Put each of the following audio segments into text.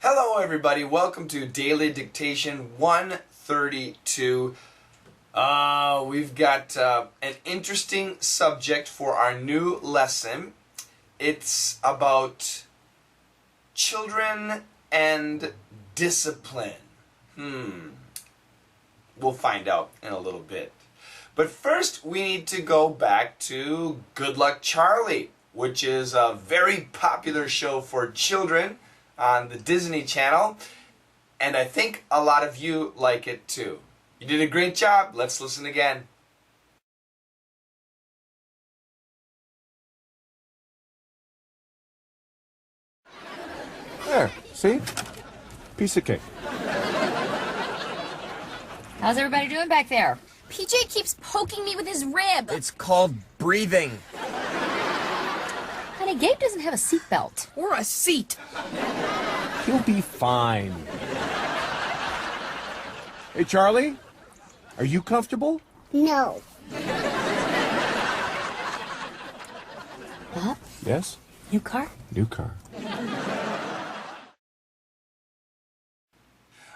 Hello everybody, welcome to Daily Dictation 132. We've got an interesting subject for our new lesson. It's about children and discipline. We'll find out in a little bit. But first we need to go back to Good Luck Charlie, which is a very popular show for children on the Disney Channel, and I think a lot of you like it too. You did a great job. Let's listen again. There, see? Piece of cake. How's everybody doing back there? PJ keeps poking me with his rib. It's called breathing. Honey, Gabe doesn't have a seatbelt. Or a seat. He'll be fine. Hey, Charlie? Are you comfortable? No. Bob, Yes? new car? New car.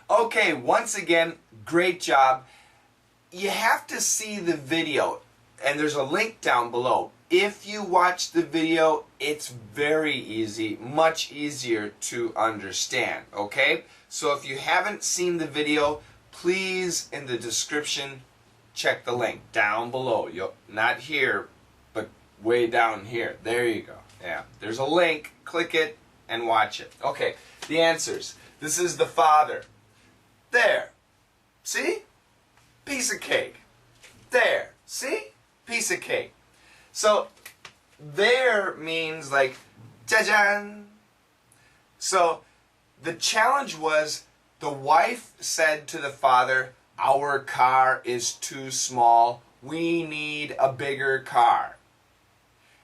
Okay, once again, great job. You have to see the video, and there's a link down below. If you watch the video, it's very easy, much easier to understand, okay? So if you haven't seen the video, please, in the description, check the link down below. Not here, but way down here. There you go. Yeah, there's a link. Click it and watch it. Okay, the answers. This is the father. There. See? Piece of cake. There. See? Piece of cake. So, there means like, jajan. So, the challenge was the wife said to the father, our car is too small. We need a bigger car.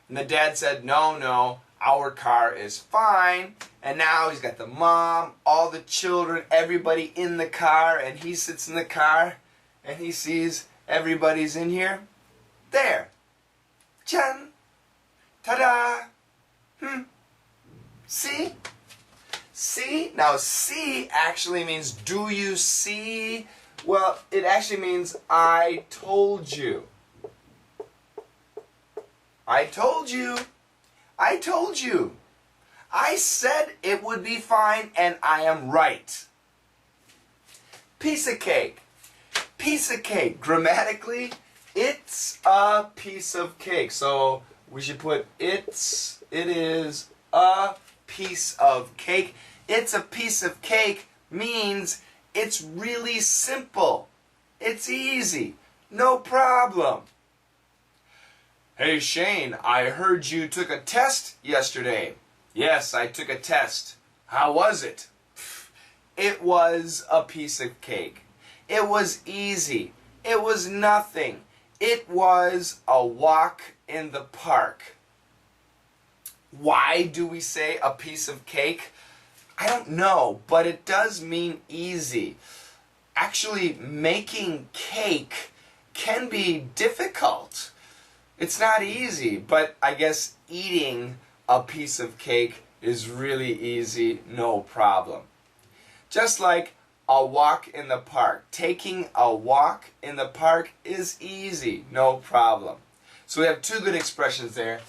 And the dad said, no, our car is fine. And now he's got the mom, all the children, everybody in the car, and he sits in the car and he sees everybody's in here. There. Chan. Ta-da. See? See? Now, see actually means, do you see? Well, it actually means, I told you. I told you. I told you. I said it would be fine, and I am right. Piece of cake. Piece of cake. Grammatically, it's a piece of cake. So we should put it is a piece of cake. It's a piece of cake means it's really simple. It's easy. No problem. Hey Shane, I heard you took a test yesterday. Yes, I took a test. How was it? It was a piece of cake. It was easy. It was nothing. It was a walk in the park. Why do we say a piece of cake? I don't know, but it does mean easy. Actually, making cake can be difficult. It's not easy, but I guess eating a piece of cake is really easy, no problem. Just like a walk in the park. Taking a walk in the park is easy, no problem. So we have two good expressions there.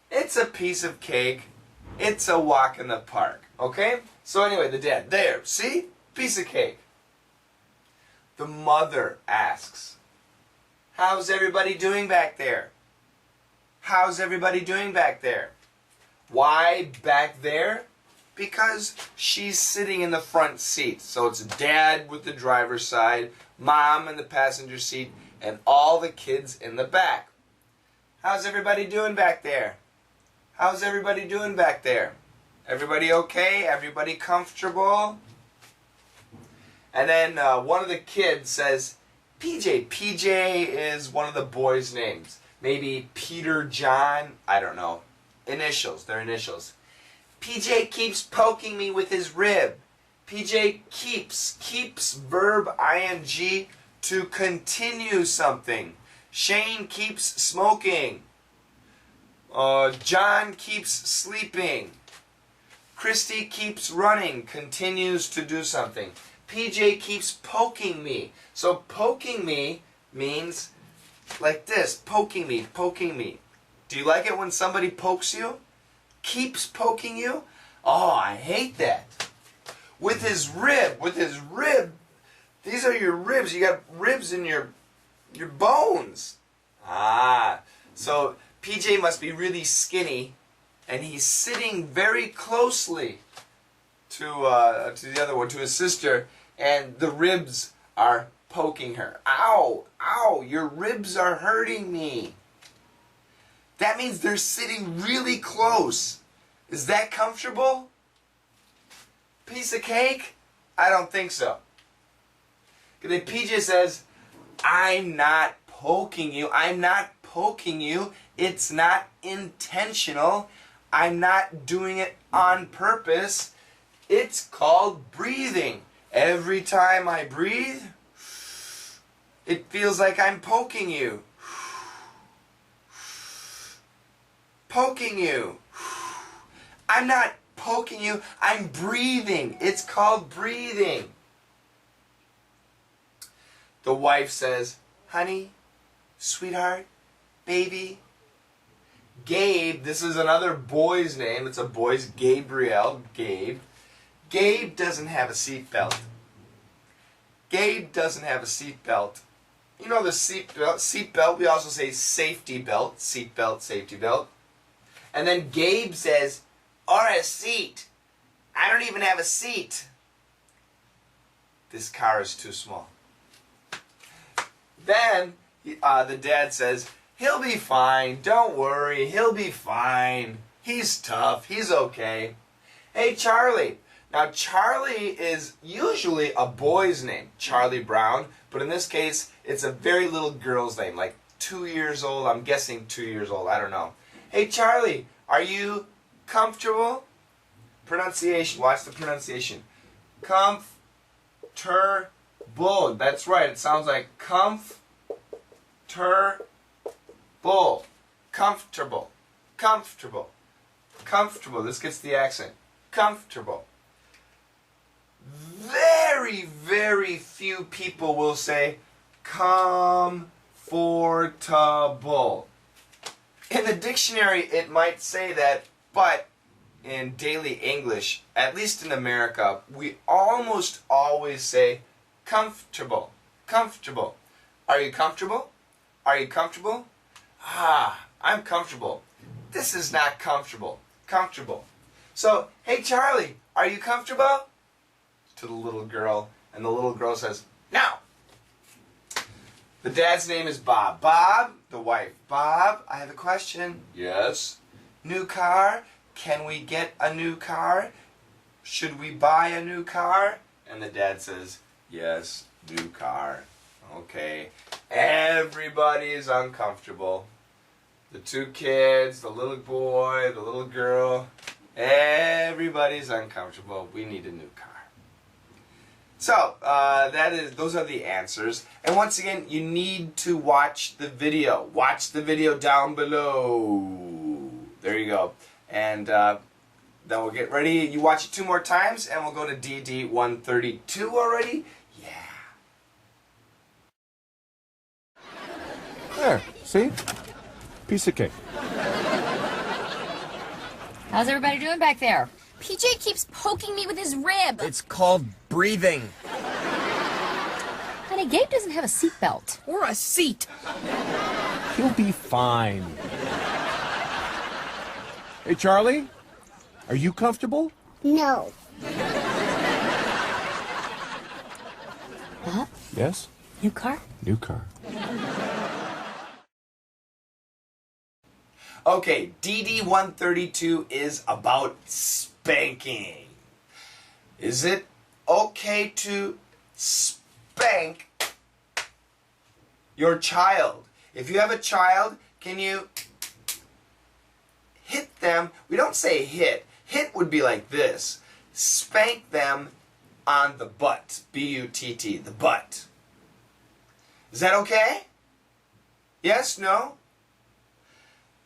It's a piece of cake. It's a walk in the park. Okay? So anyway, the dad. There. See? Piece of cake. The mother asks, how's everybody doing back there? How's everybody doing back there? Why back there? Because she's sitting in the front seat. So it's dad with the driver's side, mom in the passenger seat, and all the kids in the back. How's everybody doing back there? How's everybody doing back there? Everybody okay? Everybody comfortable? And then one of the kids says, PJ. PJ is one of the boys' names. Maybe Peter, John, I don't know. Initials, they're initials. PJ keeps poking me with his rib. PJ keeps verb ing to continue something. Shane keeps smoking. John keeps sleeping. Christy keeps running, continues to do something. PJ keeps poking me. So poking me means like this, poking me, poking me. Do you like it when somebody pokes you? Keeps poking you? Oh, I hate that. With his rib, these are your ribs. You got ribs in your bones. Ah, so PJ must be really skinny, and he's sitting very closely to the other one, to his sister, and the ribs are poking her. Ow, ow, your ribs are hurting me. That means they're sitting really close. Is that comfortable? Piece of cake? I don't think so. Because PJ says, I'm not poking you. I'm not poking you. It's not intentional. I'm not doing it on purpose. It's called breathing. Every time I breathe, it feels like I'm poking you. Poking you. I'm not poking you. I'm breathing. It's called breathing. The wife says, honey, sweetheart, baby. Gabe, this is another boy's name. It's a boy's, Gabriel, Gabe. Gabe doesn't have a seatbelt. Gabe doesn't have a seatbelt. You know the seatbelt, we also say safety belt, seatbelt, safety belt. And then Gabe says, or a seat. I don't even have a seat. This car is too small. Then the dad says, he'll be fine. Don't worry. He'll be fine. He's tough. He's okay. Hey, Charlie. Now, Charlie is usually a boy's name, Charlie Brown. But in this case, it's a very little girl's name, like 2 years old. I'm guessing 2 years old. I don't know. Hey, Charlie, are you comfortable? Pronunciation. Watch the pronunciation. Comfortable. That's right. It sounds like comfortable. Comfortable. Comfortable. Comfortable. This gets the accent. Comfortable. Very, very few people will say comfortable. In the dictionary, it might say that, but in daily English, at least in America, we almost always say comfortable. Comfortable. Are you comfortable? Are you comfortable? Ah, I'm comfortable. This is not comfortable. Comfortable. So, hey Charlie, are you comfortable? To the little girl, and the little girl says, no. The dad's name is Bob. Bob, the wife. Bob, I have a question. Yes. New car? Can we get a new car? Should we buy a new car? And the dad says, yes, new car. Okay. Everybody is uncomfortable. The two kids, the little boy, the little girl. Everybody's uncomfortable. We need a new car. So, those are the answers. And once again, you need to watch the video. Watch the video down below. There you go. And then we'll get ready. You watch it 2 more times, and we'll go to DD 132 already. Yeah. There, see? Piece of cake. How's everybody doing back there? PJ keeps poking me with his rib. It's called breathing. Honey, Gabe doesn't have a seatbelt. Or a seat. He'll be fine. Hey, Charlie, are you comfortable? No. What? Yes? New car? New car. Okay, DD 132 is about spanking. Is it okay to spank your child? If you have a child, can you hit them? We don't say hit. Hit would be like this. Spank them on the butt. B-U-T-T, the butt. Is that okay? Yes? No?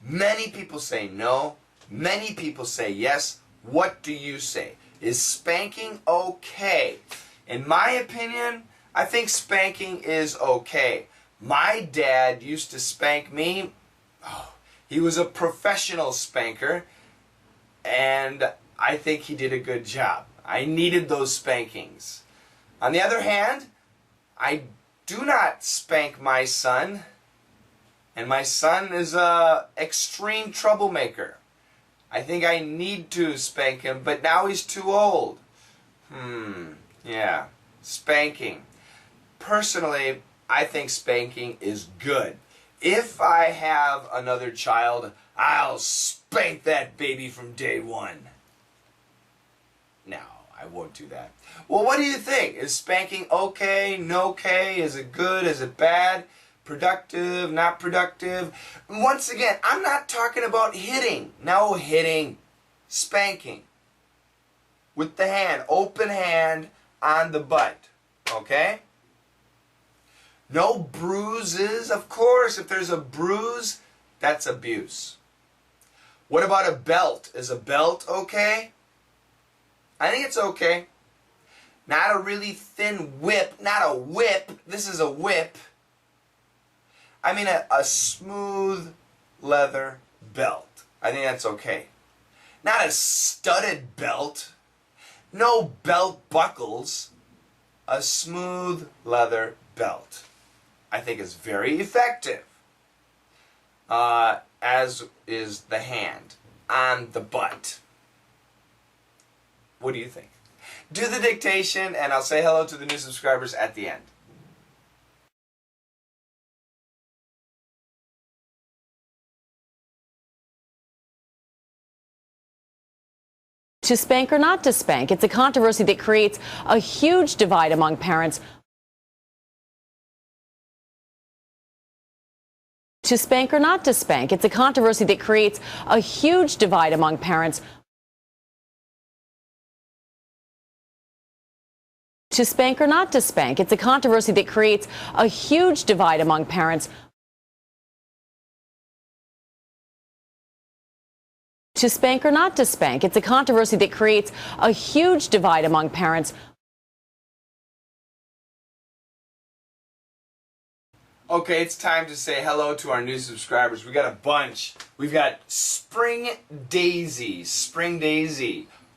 Many people say no. Many people say yes. What do you say? Is spanking okay? In my opinion, I think spanking is okay. My dad used to spank me. Oh, he was a professional spanker, and I think he did a good job. I needed those spankings. On the other hand, I do not spank my son, and my son is a extreme troublemaker. I think I need to spank him, but now he's too old. Yeah, spanking. Personally, I think spanking is good. If I have another child, I'll spank that baby from day one. No, I won't do that. Well, what do you think? Is spanking okay, no okay? Is it good, is it bad? Productive, not productive? Once again, I'm not talking about hitting. No hitting. Spanking. With the hand, open hand on the butt. Okay? No bruises, of course. If there's a bruise, that's abuse. What about a belt? Is a belt okay? I think it's okay. Not a really thin whip. Not a whip. This is a whip. I mean a smooth leather belt. I think that's okay. Not a studded belt. No belt buckles. A smooth leather belt. I think is very effective. As is the hand on the butt. What do you think? Do the dictation, and I'll say hello to the new subscribers at the end. To spank or not to spank, it's a controversy that creates a huge divide among parents. To spank or not to spank, it's a controversy that creates a huge divide among parents. To spank or not to spank, it's a controversy that creates a huge divide among parents. To spank or not to spank, it's a controversy that creates a huge divide among parents. Okay, it's time to say hello to our new subscribers. We got a bunch. We've got Spring Daisy,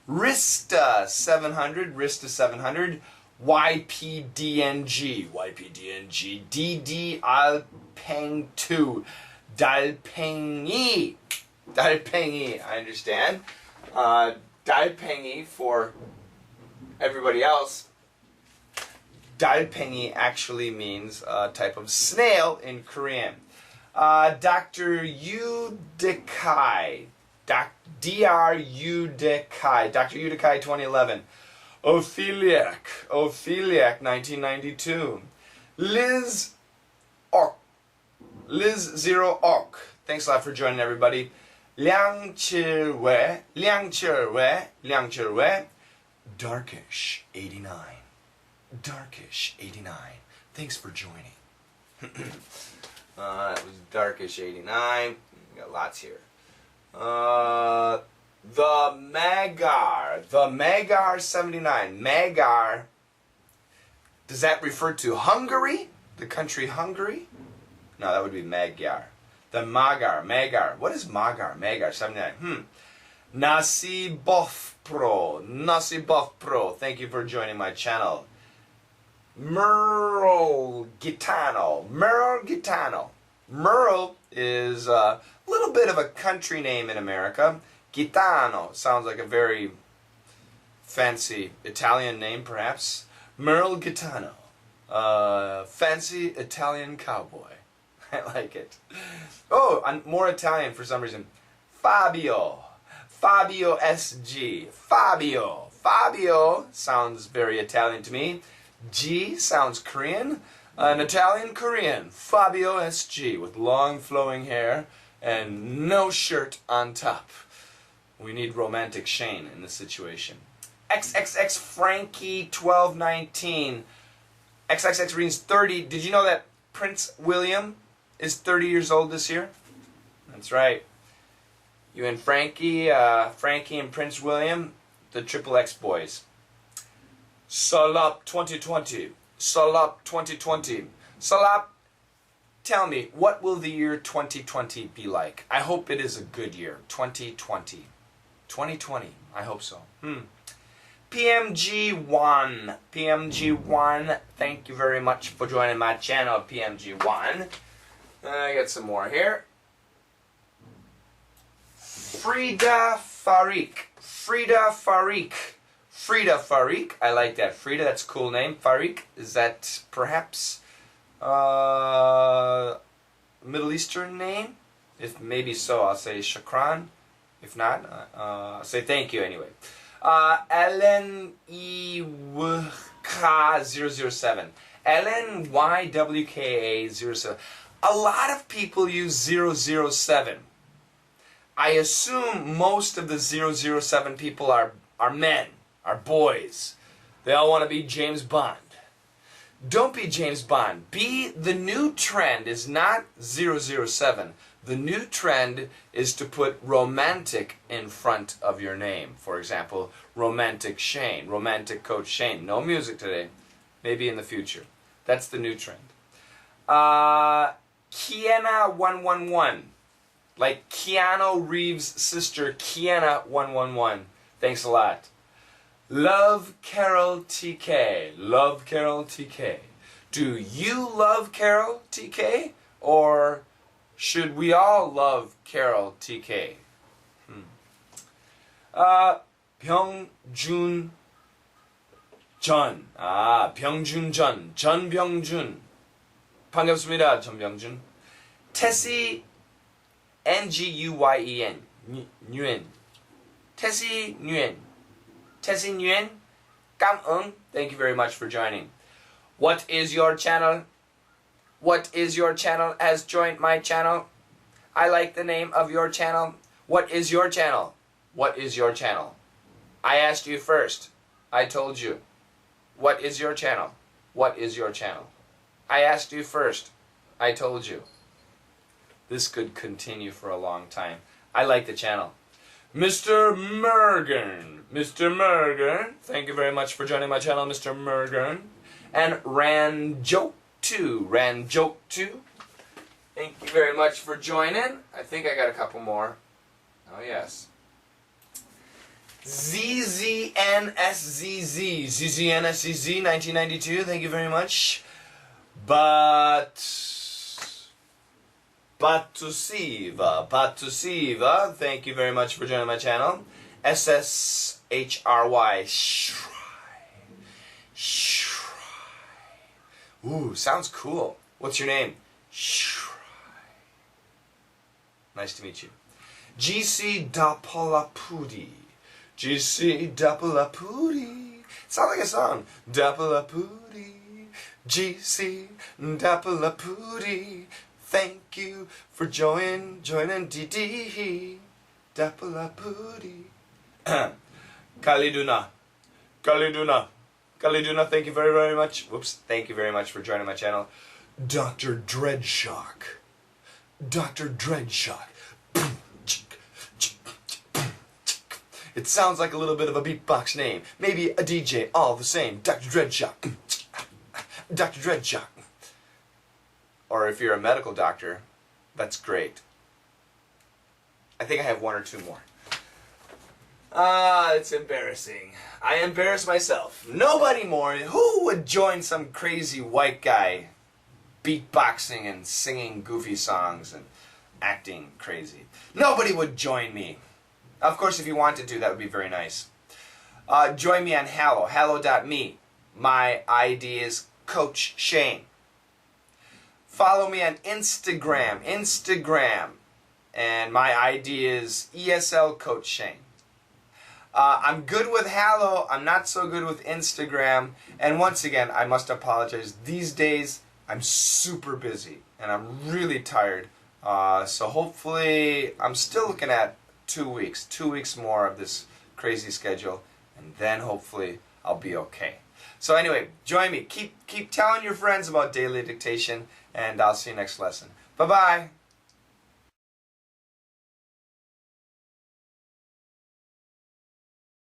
Rista 700, YPDNG, DD Alpeng 2, Dalpengi, I understand. Dalpengi for everybody else. Dalpengi actually means a type of snail in Korean. Dr. Udekai, Dr. Udekai 2011. Opheliac 1992. Liz 0 Ok. Thanks a lot for joining everybody. Liang Chilwe, Darkish 89. Thanks for joining. That was Darkish 89. We got lots here. The Magar 79. Magar. Does that refer to Hungary? The country Hungary? No, that would be Magyar. The Magar. What is Magar? Magar 79. Nasi Bof Pro. Thank you for joining my channel. Merle Gitano. Merle is a little bit of a country name in America. Gitano sounds like a very fancy Italian name, perhaps. Merle Gitano. Fancy Italian cowboy. I like it. Oh, I'm more Italian for some reason. Fabio SG. Fabio sounds very Italian to me. G sounds Korean. An Italian Korean. Fabio SG with long flowing hair and no shirt on top. We need romantic Shane in this situation. XXX Frankie 1219. XXX reads 30. Did you know that Prince William is 30 years old this year? That's right. You and Frankie, Frankie and Prince William, the Triple X boys. Salap 2020. Salap 2020. Salap, tell me, what will the year 2020 be like? I hope it is a good year. 2020. 2020. I hope so. PMG1. PMG1. Thank you very much for joining my channel, PMG1. I got some more here. Frida Farik. Frida Farik. Frida Farik. I like that. Frida, that's a cool name. Farik, is that perhaps Middle Eastern name? If maybe so, I'll say Shakran. If not, I'll say thank you anyway. LNYWK007. LNYWKA07. A lot of people use 007. I assume most of the 007 people are men, are boys. They all want to be James Bond. Don't be James Bond. The new trend is not 007. The new trend is to put romantic in front of your name. For example, romantic Shane, romantic Coach Shane. No music today. Maybe in the future. That's the new trend. Kiana111. Like Keanu Reeves' sister, Kiana111. Thanks a lot. Love Carol TK. Love Carol TK. Do you love Carol TK? Or should we all love Carol TK? Byung-jun John. Byung-jun John. John Byung-jun. 반갑습니다, 전병준. Tessie Nguyen. Nguyen. Tessie Nguyen. Tessie Nguyen. Cảm Thank you very much for joining. What is your channel? What is your channel has joined my channel? I like the name of your channel. What is your channel? What is your channel? I asked you first. I told you. What is your channel? What is your channel? I asked you first. I told you. This could continue for a long time. I like the channel. Mr. Mergen. Mr. Mergen. Thank you very much for joining my channel, Mr. Mergen. And Ranjoke2. Ranjoke2. Thank you very much for joining. I think I got a couple more. Oh, yes. ZZNSZZ. ZZNSZZ 1992. Thank you very much. Batusiva, thank you very much for joining my channel. SSHRY, Shry. Ooh, sounds cool. What's your name? Shry. Nice to meet you. GC Dapalapudi. GC Dapalapudi. Sounds like a song. Dapalapudi. GC Dapalapudi. Thank you for joining DD. Dapalapudi. Kaliduna. Kaliduna, thank you very, very much. Whoops, thank you very much for joining my channel. Dr. Dreadshock. Dr. Dreadshock. It sounds like a little bit of a beatbox name. Maybe a DJ, all the same. Dr. Dreadshock. Dr. Dreadshock. Or if you're a medical doctor, that's great. I think I have one or two more. It's embarrassing. I embarrass myself. Nobody more. Who would join some crazy white guy beatboxing and singing goofy songs and acting crazy? Nobody would join me. Of course, if you wanted to, that would be very nice. Join me on Hallow, hallow.me. My ID is Coach Shane. Follow me on Instagram. And my ID is ESL Coach Shane. I'm good with Hallow. I'm not so good with Instagram. And once again, I must apologize. These days, I'm super busy. And I'm really tired. So hopefully, I'm still looking at 2 weeks. 2 weeks more of this crazy schedule. And then hopefully, I'll be okay. So anyway, join me. Keep telling your friends about Daily Dictation. And I'll see you next lesson. Bye-bye.